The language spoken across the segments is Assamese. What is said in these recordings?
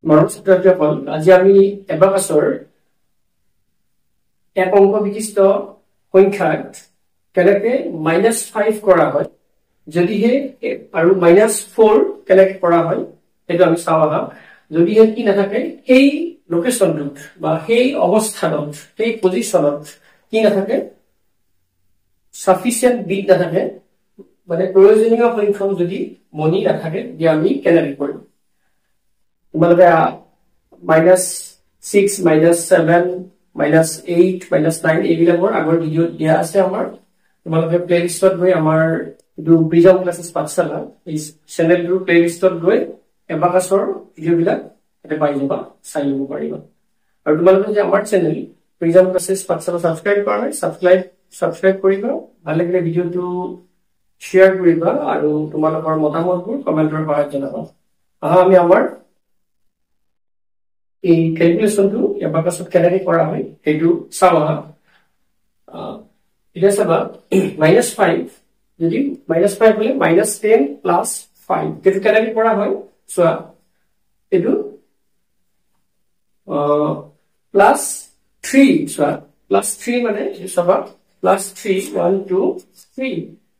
মৰম ছাত্ৰসকল, আজি আমি এবাকাছৰ এক অংক বিশিষ্ট সংখ্যাত কেনেকৈ -5 কৰা হয় যদিহে আৰু -4 কেনেকৈ কৰা হয় সেইটো আমি চাওঁ আহা। যদিহে কি নাথাকে সেই লোকেশনটোত বা সেই অৱস্থানত সেই পজিশনত কি নাথাকে সাফিসিয়েন্ট বিট নাথাকে মানে প্ৰয়োজনীয় সংখ্যক যদি মনি নাথাকে যে আমি কেনেকৈ কৰিম। তোমালোকে -6 -7 -8 -9 এইবিলাকৰ আগৰ ভিডিঅ দিয়া আছে আমাৰ। তোমালোকে প্লেলিষ্টত গৈ আমাৰ এইটো প্ৰিজম ক্লাसेছ পাঠশালা এই চেনেলটোৰ প্লেলিষ্টত গৈ এবাকাছৰ ভিডিঅ'বিলাক তাতে পাই যাবা, চাই ল'ব পাৰিবা। আৰু তোমালোকে যে আমাৰ চেনেল প্ৰিজম ক্লাছেছ পাঠশালা সাবস্ক্ৰাইব কৰা নাই, সাবস্ক্ৰাইব কৰিবা। ভাল লাগিলে ভিডিঅ'টো শ্বেয়াৰ কৰিবা আৰু তোমালোকৰ মতামতবোৰ কমেন্টৰ সহায়ত জনাবা। আহা আমি আমাৰ এই ক্যালকুলেশনটো এবাকাছত কেনেকৈ কৰা হয় সেইটো চাওঁ আহা। এটা চাবা -5 যদি -5 হলে -10 + 5 সেইটো কেনেকৈ কৰা হয় চোৱা। এইটো +3 চোৱা +3 মানে এইটো চাবা +3 1 2 3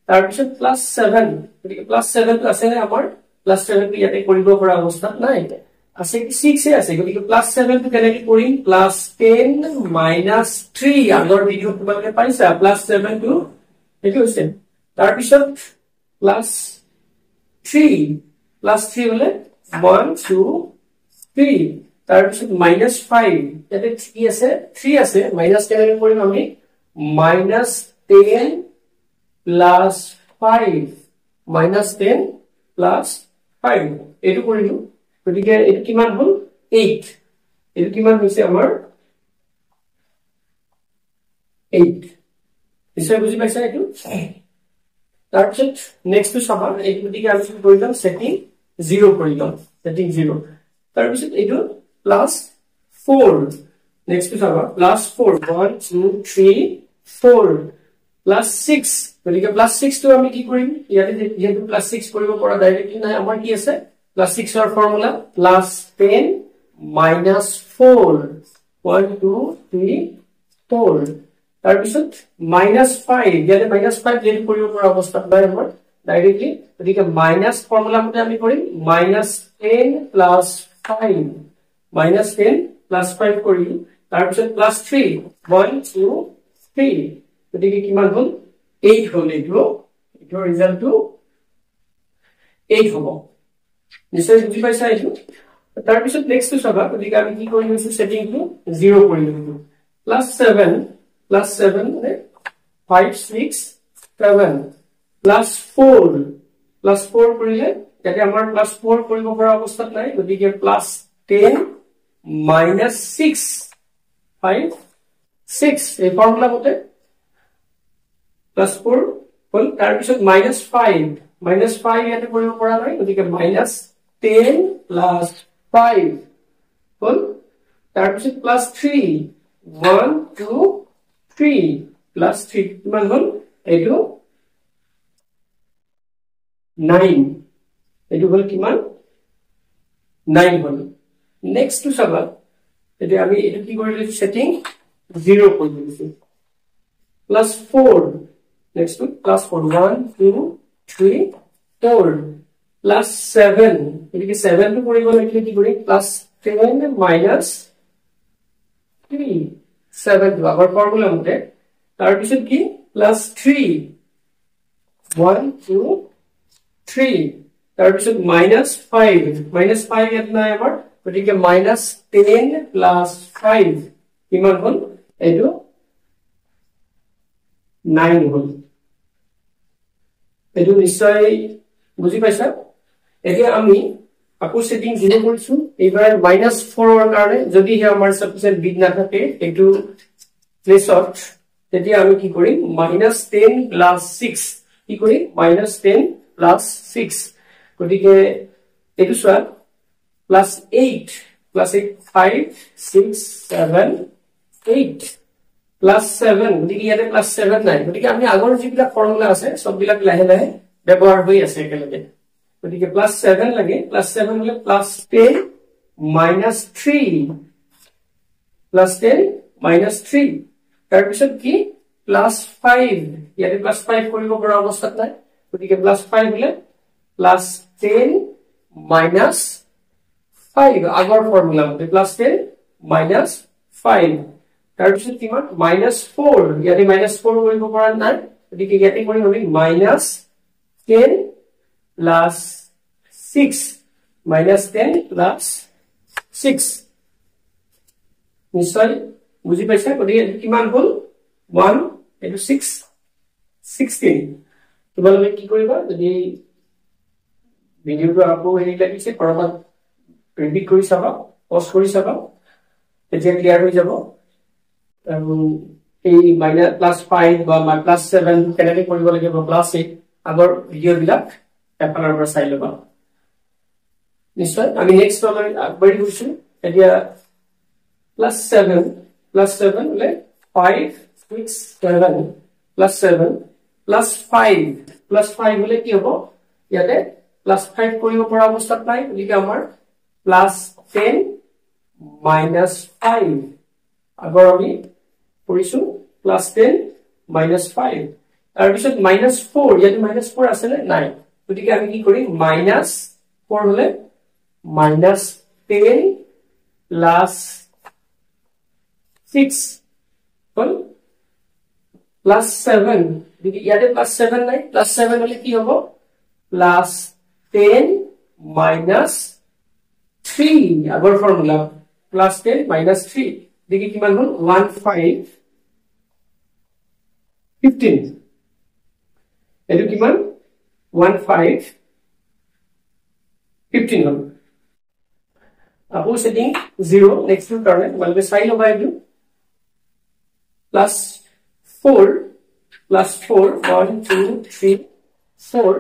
তাৰ পিছত +7 গতিকে +7 টো আছে নে আমাৰ +7 টো ইয়াতে কৰিব পৰা অৱস্থাত নাই আছে কি 6 এ আছে গতিকে +7 টো কেনেকৈ কৰিম +10 - 3 আগৰ ভিডিঅ তোমালোকে পাইছা +7 টো এইটো হৈছে তাৰ পিছত +3 হলে 1 2 3 তাৰ পিছত -5 ইয়াতে 3 আছে মাইনাস কেনেকৈ কৰিম আমি -10 + 5 -10 + 5 এইটো কৰিলো গতিকে এইটো কিমান হল 8 এইটো কিমান হৈছে আমাৰ 8 নিশ্চয় বুজি পাইছা এইটো। তাৰ পিছত নেক্সট টো চাবা এইটো গতিকে আমি কি কৰিলাম সেটিং 0 কৰিলাম সেটিং 0 তাৰ পিছত এইটো +4 নেক্সট টো চাবা +4 1 2 3 4 +6 গতিকে +6 টো আমি কি কৰিম ইয়াতে যেহেতু +6 কৰিব পৰা ডাইৰেক্টলি নাই আমাৰ কি আছে +6 ৰ ফৰ্মুলা +10 - 4 1 2 3 4 তাৰ পিছত -5 ইয়াতে -5 যেন কৰিব পৰা অৱস্থাত নাই আমাৰ ডাইৰেক্টলি গতিকে মাইনাস ফৰ্মুলা মতে আমি কৰিম -10 + 5 -10 + 5 কৰিম তাৰ পিছত +3 1 2 3 গতিকে কিমান হ'ল 8 হ'ল এইটো ৰিজাল্টটো 8 হ'ব নিশ্চয় বুজি পাইছা এইটো। তাৰ পিছত নেক্সট টো চাবা গতিকে আমি কি কৰিম হৈছে সেটিংটো 0 কৰিম +7 মানে 5 6 7 +4 কৰিলে ইয়াতে আমাৰ +4 কৰিব পৰা অৱস্থাত নাই গতিকে +10 - 6 5 6 এই ফৰ্মুলা মতে +4 হল তাৰ পিছত -5 ইয়াতে কৰিব পৰা নাই গতিকে -10 + 5 হল তাৰ পিছত +3 1 2 3 +3 কিমান হল এইটো 9 এইটো হল কিমান 9 হল। নেক্সট টো চাবা এতিয়া আমি এটো কি কৰিলে সেটিং 0 কৰি দিছো +4 next to +4 1 2 3 4 +7 এটিকে 7 টো কৰিব লাগিলে কি কৰিম +10 - 3 7 টো আগৰ ফৰ্মুলা মতে তাৰ পিছত কি +3 1 2 3 তাৰ পিছত -5 ইয়াত নাই আমাৰ গতিকে -10 + 5 কিমান হল এইটো 9 হল এইটো নিশ্চয় বুজি পাইছা। এতিয়া আমি আকৌ সেটিং 0 কৰিছো এইবাৰ -4 ৰ কাৰণে যদি আমাৰ সাফিসিয়েন্ট বিট নাথাকে এইটো প্লেসত তেতিয়া আমি কি কৰিম -10 + 6 কি কৰিম -10 + 6 গতিকে এইটো চোৱা +8 5 6 7 8 +7 গতিকে ইয়াতে +7 নাই গতিকে আমি আগৰ যিবিলাক ফৰ্মুলা আছে সববিলাক লাহে লাহে ব্যৱহাৰ হৈ আছে একেলগে গতিকে +7 লাগে +7 হলে +10 -3 plus 10 -3 তাৰ পিছত কি +5 ইয়াতে +5 কৰিব পৰা অৱস্থাত নাই গতিকে +5 হলে +10 -5 আগৰ ফৰ্মুলা মতে +10 -5 তাৰ পিছত কিমান -4 ইয়াতে -4 কৰিব পৰা নাই গতিকে ইয়াতে কৰি আমি -10 + 6 -10 + 6 নিশ্চয় বুজি পাইছা গতিকে কিমান হল 1 into 6 16 তোমালোকে কি কৰিবা যদি ভিডিওটো আকৌ হেৰি লাগিছে পৰমান ৰিপিট কৰি চাবা পজ কৰি চাবা তেতিয়া ক্লিয়াৰ হৈ যাব আৰু এই -5 বা +7 কেনেকৈ কৰিব লাগিব +8 আগৰ ভিডিও বিলাক এফালৰ পৰা চাই লবা নিশ্চয় আমি নেক্সট অলৈ আগবাঢ়ি গৈছো এতিয়া +7 হলে 5 6 7 +7 +5 হলে কি হ'ব ইয়াতে +5 কৰিব পৰা অৱস্থাত নাই গতিকে আমাৰ +10 -5 আগৰ আমি কৰিছো +10 -5 তাৰ পিছত -4 ইয়াতে -4 আছে নে নাই গতিকে আমি কি কৰিম -4 হলে -10 + 6 হল +7 গতিকে ইয়াতে +7 নাই +7 হলে কি হ'ব +10 -3 আগৰ ফৰ্মুলা +10 -3 গতিকে কিমান হল 15 এটো কিমান 15 হল আকৌ সেটিং 0 নেক্সট টু কাৰণে তোমালোকে চাই লবা এইটো +4 1 2 3 4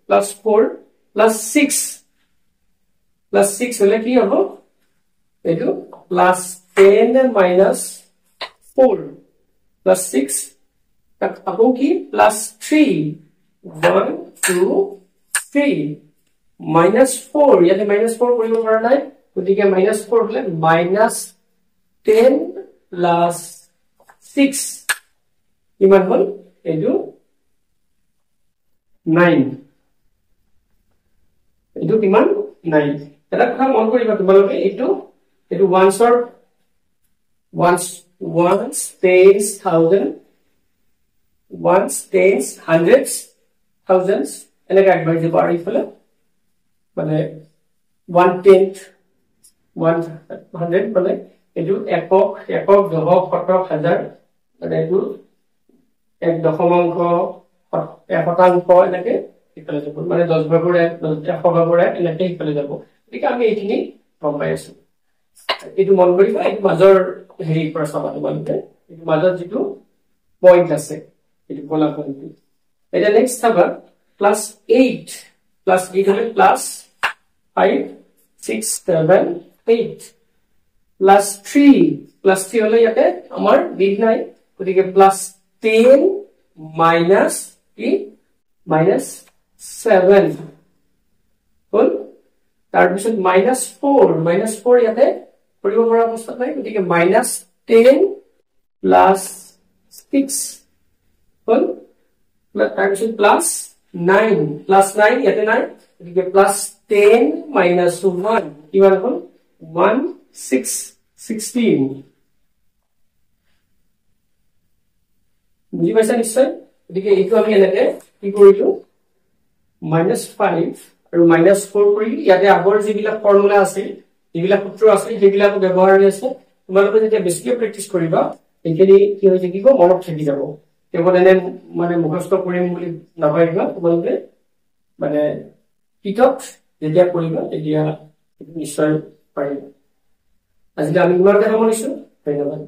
+4 +6 হলে কি হ'ব এইটো +10 -4 +6 আকৌ কি +3 1 2 3 -4 ইয়াতে -4 কৰিব পৰা নাই গতিকে -4 হলে -10 + 6 কিমান হল এইটো 9 এইটো কিমান 9 এটা কথা মন কৰিবা তোমালোকে এইটো ones tens thousand ones tens hundreds thousands এনেকৈ আগবাঢ়ি যাব আৰু ইফালে মানে 1/10 100 মানে এইটো একক দশক শতক হাজাৰ মানে এইটো 1 দশমাংশ শতাংশ এনেকে ইফালে যাব মানে 10 ভাগৰ 1 100 ভাগৰ 1 এনেকে ইফালে যাব ঠিক আমি এইখিনি গম পাই আছো এইটো মন কৰিবা এই মাজৰ হেৰি পৰা চাবা তোমালোকে এই মাজৰ যিটো পইণ্ট আছে এইটো কলা পইণ্টটো এটা নেক্সট চাবা +8 হলে +5 6 7 8 +3 হলে ইয়াতে আমাৰ বিগ নাই গতিকে +10 -7 হল তাৰ পিছত -4 ইয়াতে কৰিব পৰা অৱস্থা নাই গতিকে -10 + 6 হল তাৰ পিছত +9 ইয়াতে নাই গতিকে +10 - 1 কিমান হল 1 6 16 বুজি পাইছা নিশ্চয় গতিকে এইটো আমি এনেকে কি কৰিলো -5 আৰু -4 কৰি ইয়াতে আগৰ যিবিলাক ফৰ্মুলা আছে যিবিলাক সূত্ৰ আছে সেইবিলাক ব্যৱহাৰ হৈ আছে তোমালোকে যেতিয়া বেছিকৈ প্ৰেক্টিছ কৰিবা এইখিনি কি হৈ থাকিব মনত থাকি যাব কেৱল এনে মানে মুখস্থ কৰিম বুলি নাভাবিবা তোমালোকে মানে কিতাপ যেতিয়া কৰিবা তেতিয়া নিশ্চয় পাৰিবা আজিলৈ আমি ইমানতে সামৰিছো ধন্যবাদ